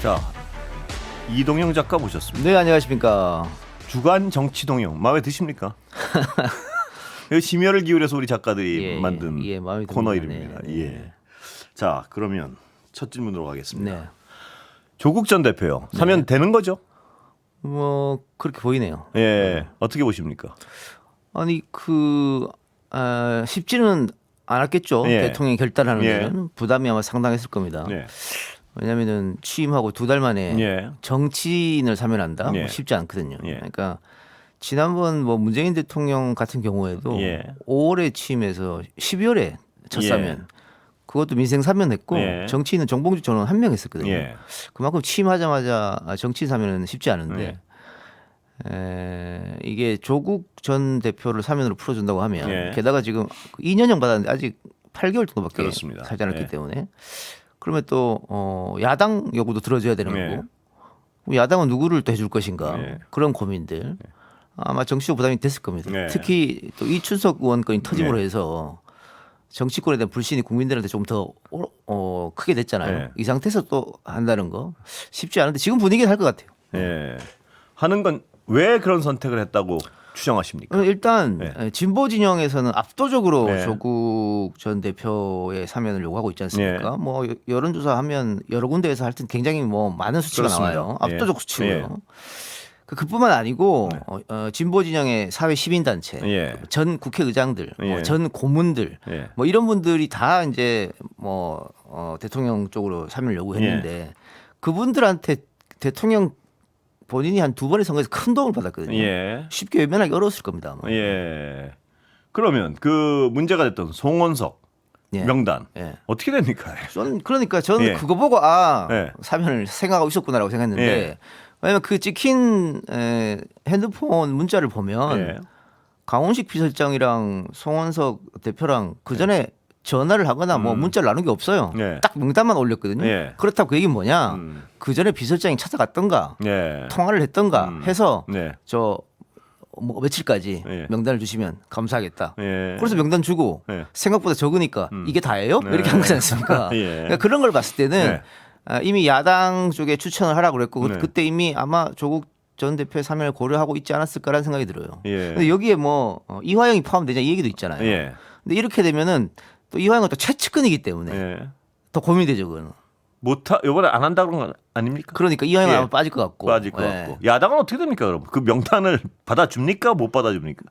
자, 이동영 작가 모셨습니다. 네, 안녕하십니까. 주간 정치 동영 마음에 드십니까? 심혈을 기울여서 우리 작가들이 만든 마음에 코너 듭니다. 이름입니다. 네. 예. 자, 그러면 첫 질문으로 가겠습니다. 네. 조국 전 대표요. 사면 되는 거죠? 뭐 그렇게 보이네요. 예. 어떻게 보십니까? 아니 쉽지는 않았겠죠. 예. 대통령이 결단하는 예. 데는 부담이 아마 상당했을 겁니다. 예. 왜냐하면은 취임하고 2달 만에 예. 정치인을 사면한다. 예. 뭐 쉽지 않거든요. 예. 그러니까 지난번 뭐 문재인 대통령 같은 경우에도 예. 5월에 취임해서 12월에 첫 예. 사면. 그것도 민생 사면했고 예. 정치인은 정봉주 저는 한 명 했었거든요. 예. 그만큼 취임하자마자 정치인 사면은 쉽지 않은데 이게 조국 전 대표를 사면으로 풀어준다고 하면 예. 게다가 지금 2년형 받았는데 아직 8개월 정도밖에 그렇습니다. 살지 않았기 예. 때문에 그러면 또 야당 요구도 들어줘야 되는 예. 거고 그럼 야당은 누구를 또 해줄 것인가 예. 그런 고민들 아마 정치적 부담이 됐을 겁니다. 예. 특히 또 이춘석 의원 건이 터짐으로 예. 해서 정치권에 대한 불신이 국민들한테 좀 더 크게 됐잖아요. 네. 이 상태에서 또 한다는 거 쉽지 않은데 지금 분위기는 할 것 같아요. 예. 하는 건 왜 그런 선택을 했다고 추정하십니까? 일단 네. 진보 진영에서는 압도적으로 네. 조국 전 대표의 사면을 요구하고 있지 않습니까? 네. 뭐 여론조사하면 여러 군데에서 하여튼 굉장히 뭐 많은 수치가 그렇습니다. 나와요. 예. 압도적 수치고요. 예. 그뿐만 아니고 진보 진영의 사회 시민 단체, 예. 전 국회의장들, 예. 전 고문들, 예. 뭐 이런 분들이 다 이제 뭐 대통령 쪽으로 사면을 요구했는데 그분들한테 대통령 본인이 한 2번의 선거에서 큰 도움을 받았거든요. 예. 쉽게 외면하기 어려웠을 겁니다. 아마. 예. 그러면 그 문제가 됐던 송원석 예. 명단 예. 어떻게 됩니까? 그러니까 저는 예. 그거 보고 예. 사면을 생각하고 있었구나라고 생각했는데 예. 왜냐하면 그 찍힌 핸드폰 문자를 보면 예. 강훈식 비서실장이랑 송원석 대표랑 그 전에 전화를 하거나 뭐 문자를 나눈 게 없어요. 예. 딱 명단만 올렸거든요. 예. 그렇다고 그 얘기는 뭐냐? 그 전에 비서실장이 찾아갔던가 예. 통화를 했던가 해서 네. 뭐 며칠까지 예. 명단을 주시면 감사하겠다. 예. 그래서 명단 주고 예. 생각보다 적으니까 이게 다예요? 이렇게 한 거지 않습니까? 예. 그러니까 그런 걸 봤을 때는 네. 이미 야당 쪽에 추천을 하라고 그랬고 네. 그때 이미 아마 조국 전 대표의 사면을 고려하고 있지 않았을까라는 생각이 들어요. 예. 근데 여기에 뭐 이화영이 포함되냐 이 얘기도 있잖아요. 예. 근데 이렇게 되면은 또 이화영은 또 최측근이기 때문에 예. 더 고민되죠, 그거는. 이번에 안 한다 그런 건 아닙니까? 그러니까 이화영은 예. 아마 빠질 것 같고. 빠질 것 예. 같고. 야당은 어떻게 됩니까, 그럼? 그 명단을 받아줍니까, 못 받아줍니까?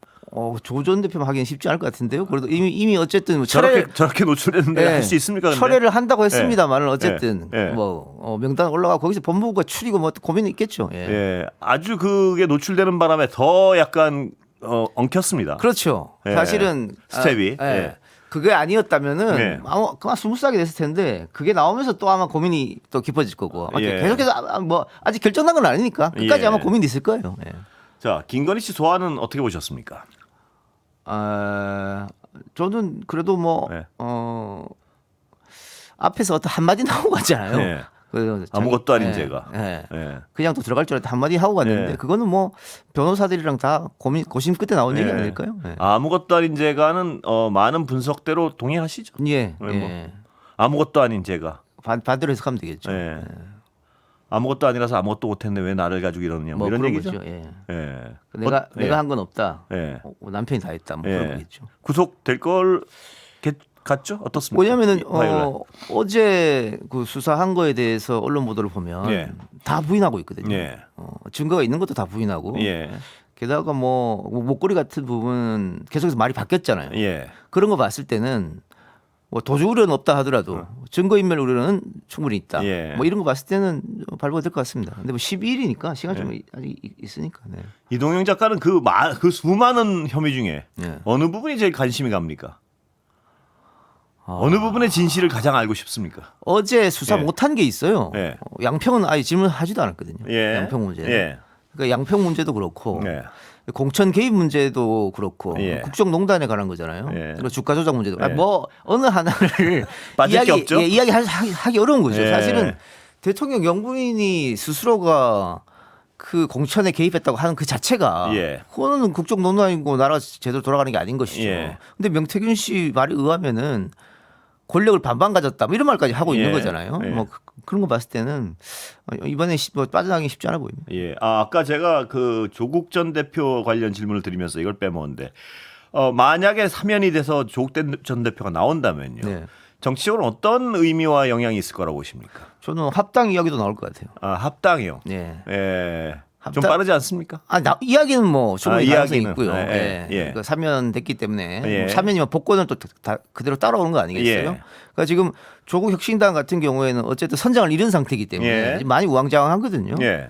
조 전 대표만 하기는 쉽지 않을 것 같은데요. 그래도 이미 어쨌든 뭐 저렇게 노출됐는데 할 수 있습니까? 근데? 철회를 한다고 했습니다만은 어쨌든 예. 명단 올라가 거기서 법무부가 추리고 뭐 고민이 있겠죠. 예. 예. 아주 그게 노출되는 바람에 더 약간 엉켰습니다. 그렇죠. 예. 사실은 스텝이. 예. 그게 아니었다면은 예. 아마 그만 스무스하게 됐을 텐데 그게 나오면서 또 아마 고민이 또 깊어질 거고 아마 예. 계속해서 뭐 아직 결정난 건 아니니까 끝까지 예. 아마 고민이 있을 거예요. 예. 자, 김건희 씨 소환은 어떻게 보셨습니까? 저는 그래도 뭐 예. 앞에서 어떤 한마디 나오고 갔잖아요. 예. 그래서 아무것도 아닌 예. 제가. 예. 예. 그냥 또 들어갈 줄 알았는데 한마디 하고 갔는데 예. 그거는 뭐 변호사들이랑 다 고심 끝에 나온 얘기 예. 아닐까요? 예. 아무것도 아닌 제가는 많은 분석대로 동의하시죠? 예. 뭐. 예. 아무것도 아닌 제가. 반대로 해석하면 되겠죠. 예. 아무것도 아니라서 아무것도 못했는데 왜 나를 가지고 이러느냐 뭐 이런 그런 얘기죠. 거죠. 예. 예. 내가 한 건 없다. 예. 남편이 다 했다. 뭐 예. 그런 거겠죠. 구속될 걸 같죠? 어떻습니까? 왜냐하면 화요일날. 어제 그 수사한 거에 대해서 언론 보도를 보면 예. 다 부인하고 있거든요. 예. 증거가 있는 것도 다 부인하고. 예. 게다가 뭐 목걸이 같은 부분 계속해서 말이 바뀌었잖아요. 예. 그런 거 봤을 때는 뭐 도주 우려는 없다 하더라도 증거인멸 우려는 충분히 있다. 예. 뭐 이런 거 봤을 때는 발부가 될 것 같습니다. 근데 뭐 12일이니까 시간 좀 아직 있으니까. 네. 이동영 작가는 그 수많은 혐의 중에 예. 어느 부분이 제일 관심이 갑니까? 어느 부분의 진실을 가장 알고 싶습니까? 어제 수사 예. 못한 게 있어요. 예. 양평은 아예 질문하지도 않았거든요. 예. 양평 문제. 예. 그러니까 양평 문제도 그렇고 예. 공천 개입 문제도 그렇고 예. 국정농단에 관한 거잖아요. 예. 그리고 주가 조작 문제도 예. 뭐 어느 하나를 빠질 게 없죠? 이야기하기 어려운 거죠. 예. 사실은 대통령 영부인이 스스로가 그 공천에 개입했다고 하는 그 자체가 예. 그거는 국정농단이고 나라 제대로 돌아가는 게 아닌 것이죠. 예. 근데 명태균 씨 말에 의하면은 권력을 반반 가졌다 뭐 이런 말까지 하고 있는 예. 거잖아요. 예. 뭐 그런 거 봤을 때는 이번에 뭐 빠져나가기 쉽지 않아 보입니다. 예. 아까 제가 그 조국 전 대표 관련 질문을 드리면서 이걸 빼먹었는데 만약에 사면이 돼서 조국 전 대표가 나온다면요. 네. 정치적으로 어떤 의미와 영향이 있을 거라고 보십니까? 저는 합당 이야기도 나올 것 같아요. 아, 합당이요. 예. 예. 좀 합당- 빠르지 않습니까? 이야기는 뭐 충분히 가능성이 이야기는. 있고요. 예, 예. 그러니까 사면됐기 때문에 예. 뭐 사면이면 복권은 또 그대로 따라오는 거 아니겠어요? 예. 그러니까 지금 조국 혁신당 같은 경우에는 어쨌든 선장을 잃은 상태이기 때문에 예. 많이 우왕좌왕하거든요. 예.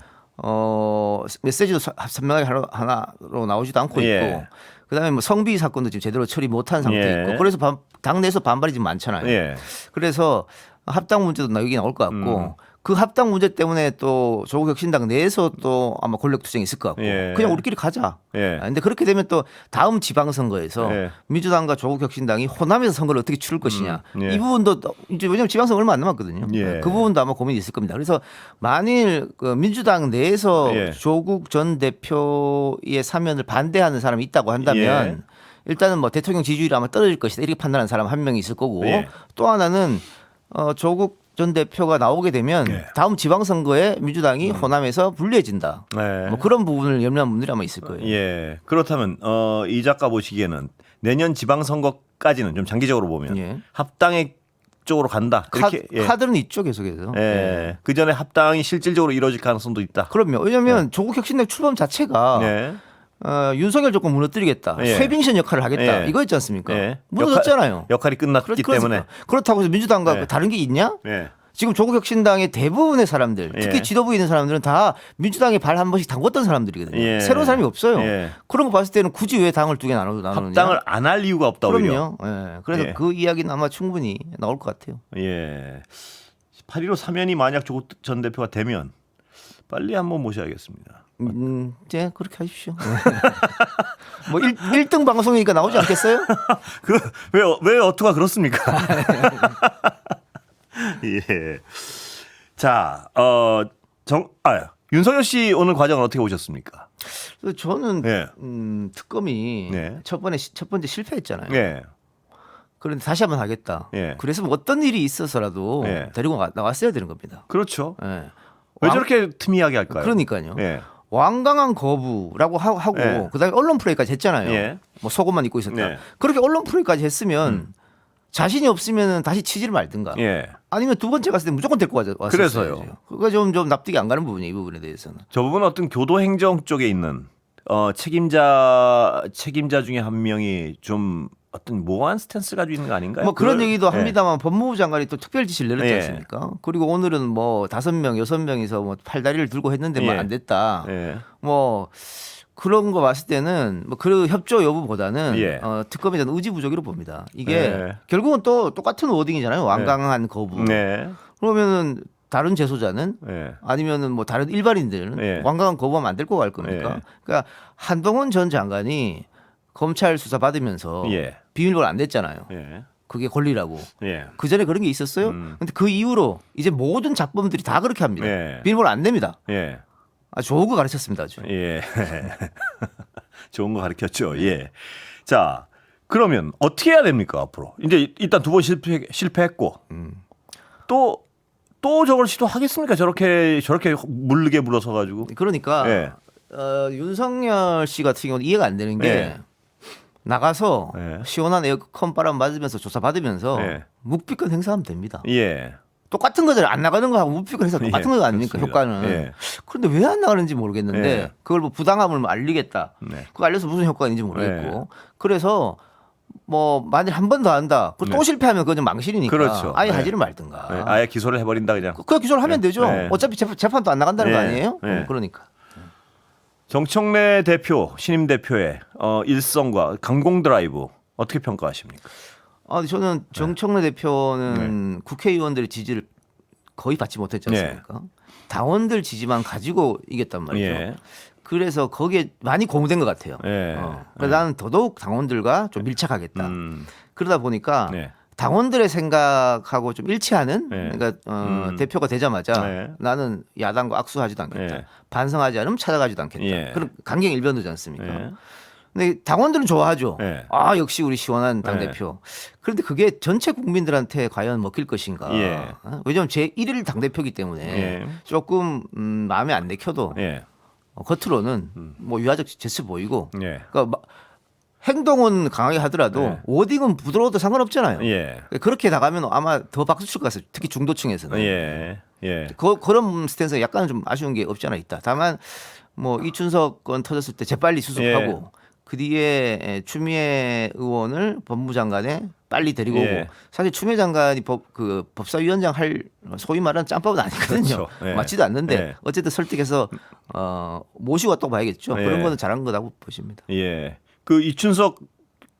메시지도 선명하게 하나로 나오지도 않고 예. 있고, 그다음에 뭐 성비 사건도 지금 제대로 처리 못한 상태 예. 있고, 그래서 당내에서 반발이 지금 많잖아요. 예. 그래서 합당 문제도 여기 나올 것 같고, 그 합당 문제 때문에 또 조국 혁신당 내에서 또 아마 권력 투쟁이 있을 것 같고, 예. 그냥 우리끼리 가자. 예. 근데 그렇게 되면 또 다음 지방선거에서 예. 민주당과 조국 혁신당이 호남에서 선거를 어떻게 치를 것이냐. 예. 이 부분도 이제 왜냐하면 지방선거 얼마 안 남았거든요. 예. 그 부분도 아마 고민이 있을 겁니다. 그래서 만일 그 민주당 내에서 예. 조국 전 대표의 사면을 반대하는 사람이 있다고 한다면 예. 일단은 뭐 대통령 지지율이 아마 떨어질 것이다 이렇게 판단하는 사람 한 명이 있을 거고, 예. 또 하나는 조국 전 대표가 나오게 되면 예. 다음 지방선거에 민주당이 호남에서 불리해진다. 네. 뭐 그런 부분을 염려한 분들이 아마 있을 거예요. 예. 그렇다면 이 작가 보시기에는 내년 지방선거까지는 좀 장기적으로 보면 예. 합당의 쪽으로 간다. 이렇게 카드는 있죠 계속해서. 예. 그 전에 합당이 실질적으로 이루어질 가능성도 있다. 그럼요. 왜냐하면 조국 혁신당 출범 자체가 예. 윤석열 조건 무너뜨리겠다. 예. 쇠빙신 역할을 하겠다. 예. 이거였지 않습니까? 예. 무너졌잖아요. 역할이 끝났기 때문에. 그렇다고 해서 민주당과 예. 다른 게 있냐? 예. 지금 조국 혁신당의 대부분의 사람들, 특히 예. 지도부에 있는 사람들은 다 민주당에 발 한 번씩 담궜던 사람들이거든요. 예. 새로운 사람이 없어요. 예. 그런 거 봤을 때는 굳이 왜 당을 두 개 나누느냐. 합당을 안 할 이유가 없다 오히려. 그럼요. 예. 그래서 예. 그 이야기는 아마 충분히 나올 것 같아요. 예. 8.15 사면이 만약 조국 전 대표가 되면 빨리 한번 모셔야겠습니다. 이제 그렇게 하십시오. 뭐 1등 방송이니까 나오지 않겠어요? 왜 어투가 그렇습니까? 예. 자, 윤석열 씨 오늘 과정은 어떻게 오셨습니까? 그래서 저는 예. 특검이 네. 첫 번째 실패했잖아요. 예. 그런데 다시 한번 하겠다. 예. 그래서 뭐 어떤 일이 있어서라도 예. 데리고 나왔어야 되는 겁니다. 그렇죠. 예. 왜 저렇게 틈이하게 할까요? 그러니까요. 예. 완강한 거부라고 하고 예. 그다음에 언론 플레이까지 했잖아요. 예. 뭐 속옷만 입고 있었다. 예. 그렇게 언론 플레이까지 했으면 자신이 없으면 다시 치지를 말든가. 예. 아니면 두 번째 갔을 때 무조건 데리고 왔어요. 그래서요. 그거 좀 납득이 안 가는 부분이 이 부분에 대해서는. 저 부분은 어떤 교도행정 쪽에 있는 책임자 중에 한 명이 좀 어떤 모호한 스탠스 가지고 있는 거 아닌가요? 뭐 그런 얘기도 예. 합니다만 법무부 장관이 또 특별 지시를 내렸지 예. 않습니까? 그리고 오늘은 뭐 5명, 6명이서 뭐 팔다리를 들고 했는데 뭐 예. 안 됐다. 예. 뭐 그런 거 봤을 때는 뭐 그 협조 여부보다는 예. 특검에 대한 의지 부족이라고 봅니다. 이게 예. 결국은 또 똑같은 워딩이잖아요. 완강한 거부. 네. 그러면은 다른 재소자는 예. 아니면은 뭐 다른 일반인들은 예. 완강한 거부하면 안 될 거 갈 겁니까? 예. 그러니까 한동훈 전 장관이 검찰 수사 받으면서 예. 비밀번호 안 냈잖아요. 예. 그게 권리라고. 예. 그 전에 그런 게 있었어요? 근데 그 이후로 이제 모든 작범들이 다 그렇게 합니다. 예. 비밀번호 안 냅니다. 예. 좋은 거 가르쳤습니다. 아주. 예. 좋은 거 가르쳤죠. 예. 자, 그러면 어떻게 해야 됩니까, 앞으로? 이제 일단 두 번 실패했고. 또 저걸 시도하겠습니까? 저렇게 물르게 물어서 가지고. 그러니까 예. 윤석열 씨 같은 경우는 이해가 안 되는 게 예. 나가서 예. 시원한 에어컨 바람 맞으면서 조사 받으면서 예. 묵비권 행사하면 됩니다. 예. 똑같은 거잖아요. 안 나가는 거하고 묵비권 행사 똑같은 예, 거 아닙니까? 그렇습니다. 효과는. 예. 그런데 왜 안 나가는지 모르겠는데 예. 그걸 뭐 부당함을 알리겠다. 네. 그거 알려서 무슨 효과가 있는지 모르겠고. 예. 그래서 뭐 만일 한 번 더 한다. 그럼 또 네. 실패하면 그건 좀 망신이니까 그렇죠. 아예 네. 하지를 말든가. 예. 아예 기소를 해버린다 그냥. 그냥 기소를 하면 네. 되죠. 네. 어차피 재판도 안 나간다는 네. 거 아니에요? 네. 그러니까. 정청래 대표, 신임 대표의 일성과 강공 드라이브 어떻게 평가하십니까? 저는 정청래 대표는 국회의원들의 지지를 거의 받지 못했지 않습니까? 당원들 지지만 가지고 이겼단 말이죠. 예. 그래서 거기에 많이 고무된 것 같아요. 예. 그래서 나는 더더욱 당원들과 좀 밀착하겠다. 그러다 보니까 네. 당원들의 생각하고 좀 일치하는 네. 그러니까 대표가 되자마자 네. 나는 야당과 악수하지도 않겠다. 네. 반성하지 않으면 찾아가지도 않겠다. 예. 그런 강경 일변도지 않습니까? 예. 근데 당원들은 좋아하죠. 예. 아 역시 우리 시원한 당 대표. 그런데 그게 전체 국민들한테 과연 먹힐 것인가? 예. 왜냐하면 제 1일 당 대표이기 때문에 예. 조금 마음에 안 내켜도 예. 겉으로는 뭐 유화적 제스 보이고. 예. 그러니까 행동은 강하게 하더라도 예. 워딩은 부드러워도 상관없잖아요. 예. 그렇게 나가면 아마 더 박수 칠 것 같아요. 특히 중도층에서는. 예. 예. 그런 스탠스 약간은 좀 아쉬운 게 없지 않아 있다. 다만 뭐 이춘석 건 터졌을 때 재빨리 수습하고 그 뒤에 추미애 의원을 법무장관에 빨리 데리고 예. 오고 사실 추미애 장관이 법사위원장 할 소위 말하는 짬밥은 아니거든요. 그렇죠. 예. 맞지도 않는데 예. 어쨌든 설득해서 모시고 왔다고 봐야겠죠. 예. 그런 거는 잘한 거라고 보십니다. 예. 그 이춘석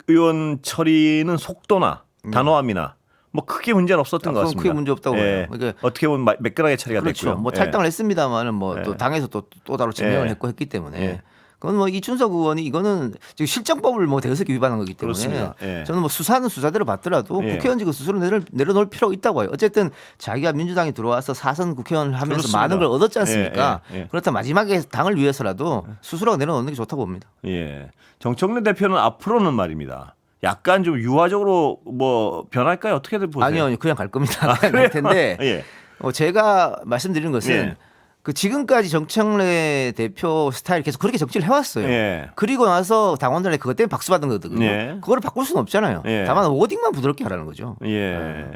의원 처리는 속도나 단호함이나 뭐 크게 문제는 없었던 것 그건 같습니다. 크게 문제 없다고 봐요. 예. 그러니까 어떻게 보면 매끈하게 처리가 그렇죠. 됐고요. 뭐 예. 탈당을 했습니다만은 뭐 또 예. 당에서 또 다른 제명을 예. 했고 했기 때문에 예. 그건 뭐 이춘석 의원이 이거는 지금 실정법을 뭐 대여섯 위반한 거기 때문에 그렇습니다. 예. 저는 뭐 수사는 수사대로 받더라도 예. 국회의원 지금 스스로 내려놓을 필요가 있다고 해요. 어쨌든 자기가 민주당에 들어와서 4선 국회의원을 하면서 그렇습니다. 많은 걸 얻었지 않습니까? 예. 예. 예. 그렇다 마지막에 당을 위해서라도 스스로가 내려놓는 게 좋다고 봅니다. 예. 정청래 대표는 앞으로는 말입니다. 약간 좀 유화적으로 뭐 변할까요? 어떻게들 보세요? 아니요, 그냥 갈 겁니다. 그냥 갈 텐데 예. 제가 말씀드리는 것은 예. 그 지금까지 정청래 대표 스타일 계속 그렇게 정치를 해왔어요. 예. 그리고 나서 당원들의 그것 때문에 박수 받은 거거든요. 예. 그거를 바꿀 수는 없잖아요. 예. 다만 워딩만 부드럽게 하라는 거죠. 예.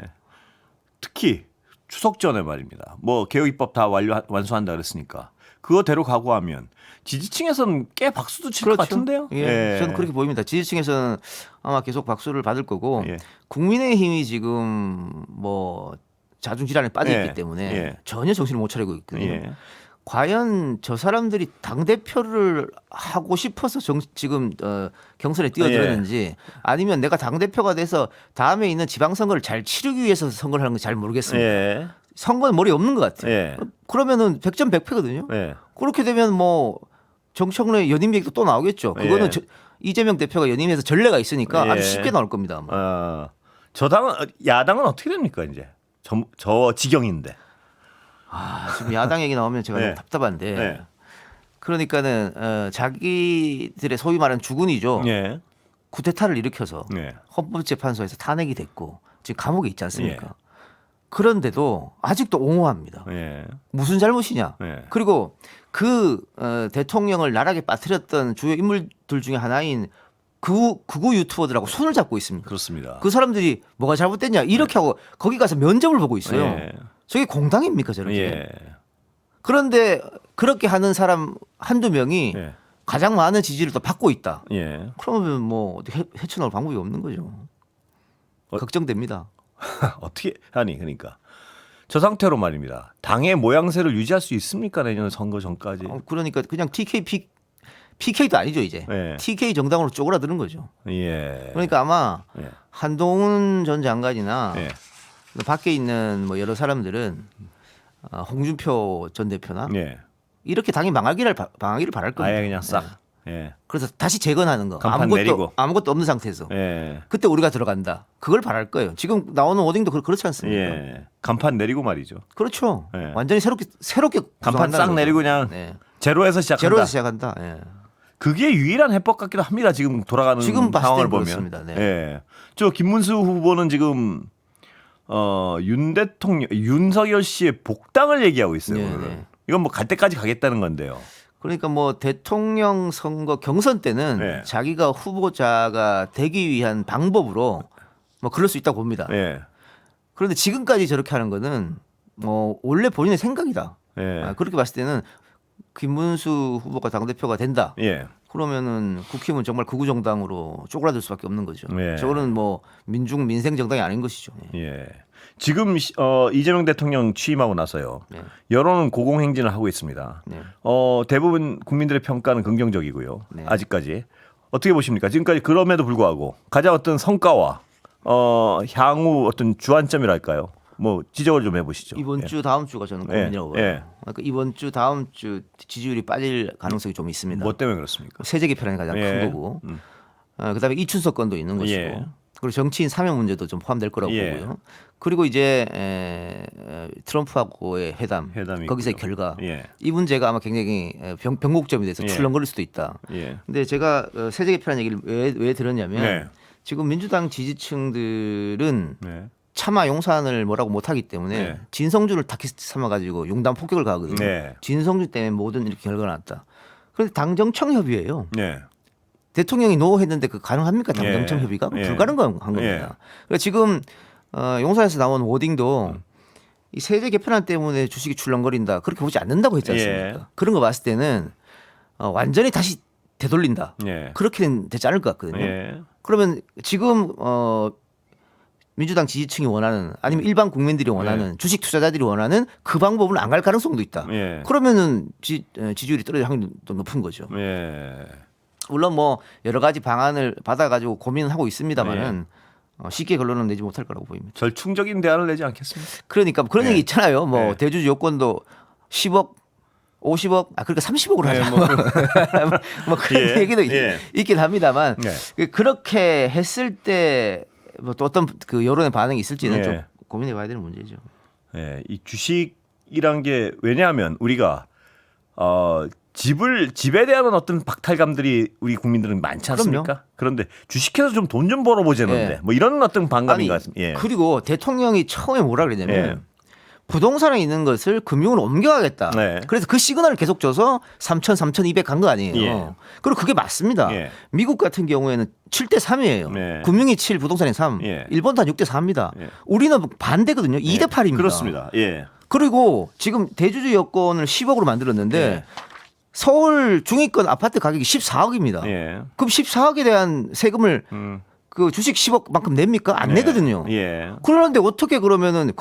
특히 추석 전에 말입니다. 뭐 개혁 입법 다 완수한다 그랬으니까 그거대로 가고하면 지지층에서는 꽤 박수도 칠 것 같은데요. 예. 저는 그렇게 보입니다. 지지층에서는 아마 계속 박수를 받을 거고 예. 국민의힘이 지금 뭐 자중질환에 빠져 있기 예. 때문에 예. 전혀 정신을 못 차리고 있거든요. 예. 과연 저 사람들이 당 대표를 하고 싶어서 지금 경선에 뛰어들었는지 아니면 내가 당 대표가 돼서 다음에 있는 지방선거를 잘 치르기 위해서 선거를 하는 건지 잘 모르겠습니다. 예. 선거는 머리 없는 것 같아요. 예. 그러면은 100점 100패거든요. 예. 그렇게 되면 뭐 정청래 연임 얘기도 또 나오겠죠. 그거는 예. 이재명 대표가 연임해서 전례가 있으니까 예. 아주 쉽게 나올 겁니다. 아마. 야당은 어떻게 됩니까 이제? 저 지경인데. 지금 야당 얘기 나오면 제가 네. 너무 답답한데. 네. 그러니까는 자기들의 소위 말하는 주군이죠. 예. 쿠데타를 일으켜서 네. 헌법재판소에서 탄핵이 됐고 지금 감옥에 있지 않습니까? 그런데도 아직도 옹호합니다. 예. 무슨 잘못이냐? 예. 그리고 그 대통령을 나락에 빠뜨렸던 주요 인물들 중에 하나인 극우 유튜버들하고 손을 잡고 있습니다. 그렇습니다. 그 사람들이 뭐가 잘못됐냐 이렇게 하고 거기 가서 면접을 보고 있어요. 예. 저게 공당입니까 저렇게? 예. 그런데 그렇게 하는 사람 한두 명이 예. 가장 많은 지지를 또 받고 있다. 예. 그러면 뭐 어떻게 헤쳐나올 방법이 없는 거죠. 걱정됩니다. 어떻게 하니 그러니까 저 상태로 말입니다. 당의 모양새를 유지할 수 있습니까 내년 선거 전까지? 그러니까 그냥 PK도 아니죠 이제. 예. TK 정당으로 쪼그라드는 거죠. 예. 그러니까 아마 예. 한동훈 전 장관이나 예. 밖에 있는 뭐 여러 사람들은 홍준표 전 대표나 예. 이렇게 당이 망하기를 바랄 겁니다. 아예 그냥 싹. 네. 예. 그래서 다시 재건하는 거. 간판 내리고. 아무것도 없는 상태에서. 예. 그때 우리가 들어간다. 그걸 바랄 거예요. 지금 나오는 워딩도 그렇지 않습니까? 예. 간판 내리고 말이죠. 그렇죠. 예. 완전히 새롭게 간판 싹 구성한다는 내리고 거죠. 그냥 네. 제로에서 시작한다. 제로에서 시작한다. 예. 그게 유일한 해법 같기도 합니다. 지금 돌아가는 지금 봤을 상황을 땐 보면. 그렇습니다. 네. 예. 저 김문수 후보는 지금 윤석열 씨의 복당을 얘기하고 있어요. 네, 오늘. 네. 이건 뭐 갈 때까지 가겠다는 건데요. 그러니까 뭐 대통령 선거 경선 때는 네. 자기가 후보자가 되기 위한 방법으로 뭐 그럴 수 있다고 봅니다. 예. 그런데 지금까지 저렇게 하는 거는 뭐 원래 본인의 생각이다. 예. 그렇게 봤을 때는 김문수 후보가 당대표가 된다. 예. 그러면은 국힘은 정말 극우 정당으로 쪼그라들 수밖에 없는 거죠. 예. 저거는 뭐 민생 정당이 아닌 것이죠. 예. 지금 이재명 대통령 취임하고 나서요. 네. 여론은 고공행진을 하고 있습니다. 네. 대부분 국민들의 평가는 긍정적이고요. 네. 아직까지 어떻게 보십니까? 지금까지 그럼에도 불구하고 가장 어떤 성과와 향후 어떤 주안점이랄까요? 뭐 지적을 좀 해보시죠. 이번 예. 주 다음 주가 저는 고민이라고 봐요. 예. 그러니까 이번 주 다음 주 지지율이 빠질 가능성이 좀 있습니다. 뭐 때문에 그렇습니까? 세제 개편이 가장 예. 큰 거고. 그다음에 이춘석 건도 있는 것이고. 예. 그리고 정치인 사면 문제도 좀 포함될 거라고 예. 보고요. 그리고 이제 트럼프하고의 회담이 거기서의 있고요. 결과 예. 이 문제가 아마 굉장히 변곡점이 돼서 예. 출렁거릴 수도 있다. 예. 근데 제가 세제 개편한 얘기를 왜 들었냐면 네. 지금 민주당 지지층들은 네. 차마 용산을 뭐라고 못하기 때문에 네. 진성준을 타깃 삼아가지고 용단 폭격을 가거든요. 네. 진성준 때문에 모든 이렇게 결과가 났다. 그런데 당정청 협의예요. 네. 대통령이 노했는데 그 가능합니까? 당정청 예. 협의가 예. 불가능한 겁니다. 예. 그러니까 지금 용산에서 나온 워딩도 이 세제 개편안 때문에 주식이 출렁거린다 그렇게 보지 않는다고 했지 않습니까? 예. 그런 거 봤을 때는 완전히 다시 되돌린다. 예. 그렇게는 되지 않을 것 같거든요. 예. 그러면 지금 민주당 지지층이 원하는 아니면 일반 국민들이 원하는 주식 투자자들이 원하는 그 방법은 안 갈 가능성도 있다. 예. 그러면은 지지율이 떨어질 확률이 더 높은 거죠. 예. 물론 뭐 여러 가지 방안을 받아가지고 고민하고 있습니다만은 쉽게 결론은 내지 못할 거라고 보입니다. 절충적인 대안을 내지 않겠습니까? 그러니까 그런 얘기 있잖아요. 뭐 네. 대주주 요건도 10억, 50억, 그러니까 30억으로 네, 하자. 뭐 뭐 그런 예, 얘기도 예. 있긴 합니다만 네. 그렇게 했을 때 뭐 또 어떤 그 여론의 반응이 있을지는 예. 좀 고민해봐야 되는 문제죠. 예, 이 주식이란 게 왜냐하면 우리가 집에 대한 어떤 박탈감들이 우리 국민들은 많지 않습니까? 그럼요. 그런데 주식해서 좀 돈 좀 벌어보자는데 예. 뭐 이런 어떤 반감인 아니, 것 같습니다. 예. 그리고 대통령이 처음에 뭐라 그랬냐면 예. 부동산에 있는 것을 금융으로 옮겨가겠다. 네. 그래서 그 시그널을 계속 줘서 3,200 간 거 아니에요. 예. 그리고 그게 맞습니다. 예. 미국 같은 경우에는 7대 3이에요. 네. 금융이 7, 부동산이 3. 예. 일본도 한 6대 4입니다. 예. 우리는 반대거든요. 2대 8입니다. 그렇습니다. 예. 그리고 지금 대주주 여건을 10억으로 만들었는데 예. 서울 중위권 아파트 가격이 14억입니다. 예. 그럼 14억에 대한 세금을 그 주식 10억만큼 냅니까? 안 네. 내거든요. 예. 그런데 어떻게 그러면은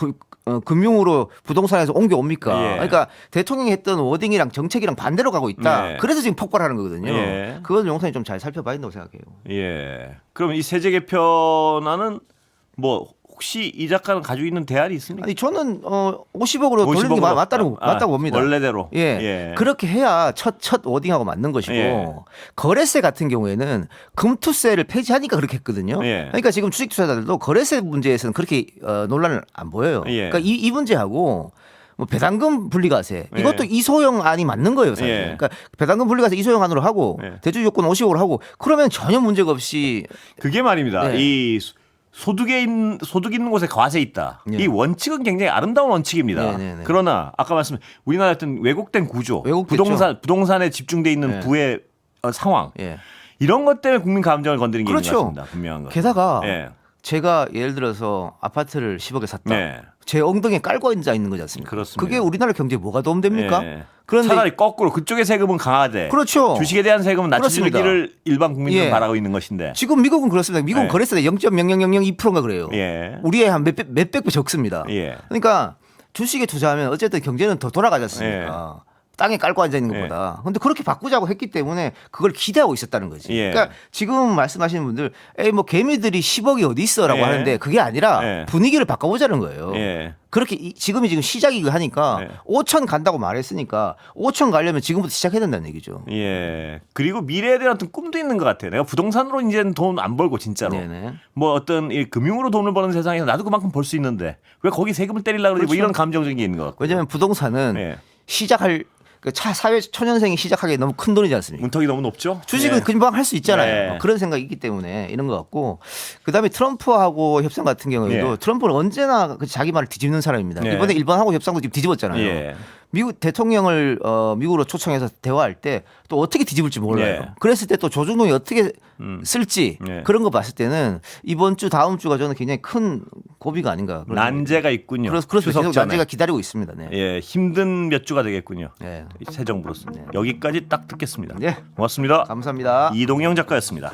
금융으로 부동산에서 옮겨옵니까? 예. 그러니까 대통령이 했던 워딩이랑 정책이랑 반대로 가고 있다. 네. 그래서 지금 폭발하는 거거든요. 예. 그건 용산이 좀 잘 살펴봐야 된다고 생각해요. 예. 그럼 이 세제 개편안은 뭐 혹시 이 작가는 가지고 있는 대안이 있습니까? 아니 저는 50억으로 돌리는 게 50억으로. 맞다고 봅니다. 원래대로. 예. 그렇게 해야 첫 워딩하고 맞는 것이고 예. 거래세 같은 경우에는 금투세를 폐지하니까 그렇게 했거든요. 예. 그러니까 지금 주식 투자자들도 거래세 문제에서는 그렇게 논란을 안 보여요. 예. 그러니까 이 문제하고 뭐 배당금 분리과세 예. 이것도 이소영안이 맞는 거예요, 사실. 예. 그러니까 배당금 분리과세 이소영안으로 하고 예. 대주주 요건 50억으로 하고 그러면 전혀 문제가 없이 그게 말입니다. 네. 이 소득 있는 곳에 과세 있다. 예. 이 원칙은 굉장히 아름다운 원칙입니다. 네. 그러나 아까 말씀 우리나라 어떤 왜곡된 구조, 왜곡됐죠. 부동산에 집중돼 있는 네. 부의 상황 예. 이런 것 때문에 국민 감정을 건드리는 게 있는 그렇죠. 것 같습니다. 분명한 거. 게다가 예. 제가 예를 들어서 아파트를 10억에 샀다. 네. 제 엉덩이에 깔고 앉아 있는 거지 않습니까? 그렇습니다. 그게 우리나라 경제에 뭐가 도움됩니까? 예. 그런데 차라리 거꾸로 그쪽의 세금은 강화돼. 그렇죠. 주식에 대한 세금은 그렇습니다. 낮춰주기를 일반 국민들은 예. 바라고 있는 것인데. 지금 미국은 그렇습니다. 미국은 예. 거래세가 0.00002%인가 그래요. 예. 우리의 한 몇백 배 적습니다. 예. 그러니까 주식에 투자하면 어쨌든 경제는 더 돌아가지 않습니까? 땅에 깔고 앉아 있는 것보다. 근데 그렇게 바꾸자고 했기 때문에 그걸 기대하고 있었다는 거지. 예. 그러니까 지금 말씀하시는 분들, 에이 뭐 개미들이 10억이 어디 있어라고 예. 하는데 그게 아니라 예. 분위기를 바꿔보자는 거예요. 예. 그렇게 지금 시작이고 하니까 예. 5천 간다고 말했으니까 5천 가려면 지금부터 시작해야 된다는 얘기죠. 예. 그리고 미래에 대한 어떤 꿈도 있는 것 같아요. 내가 부동산으로 이제는 돈 안 벌고 진짜로. 네네. 뭐 어떤 이 금융으로 돈을 버는 세상에서 나도 그만큼 벌 수 있는데 왜 거기 세금을 때리려고 그러지? 뭐 그렇죠. 이런 감정적인 게 있는 것 같고. 왜냐하면 부동산은 예. 시작할 사회 초년생이 시작하기에 너무 큰 돈이지 않습니까? 문턱이 너무 높죠? 주식은 예. 금방 할 수 있잖아요. 네. 그런 생각이 있기 때문에 이런 것 같고 그다음에 트럼프하고 협상 같은 경우에도 예. 트럼프는 언제나 자기 말을 뒤집는 사람입니다. 예. 이번에 일본하고 협상도 지금 뒤집었잖아요. 예. 미국 대통령을 미국으로 초청해서 대화할 때 또 어떻게 뒤집을지 몰라요. 예. 그랬을 때 또 조중동이 어떻게 쓸지 예. 그런 거 봤을 때는 이번 주 다음 주가 저는 굉장히 큰 고비가 아닌가. 그런 난제가 있군요. 그래서 추석 계속 전에. 난제가 기다리고 있습니다. 네. 예, 힘든 몇 주가 되겠군요. 네. 새 정부로서. 여기까지 딱 듣겠습니다. 네. 고맙습니다. 감사합니다. 이동영 작가였습니다.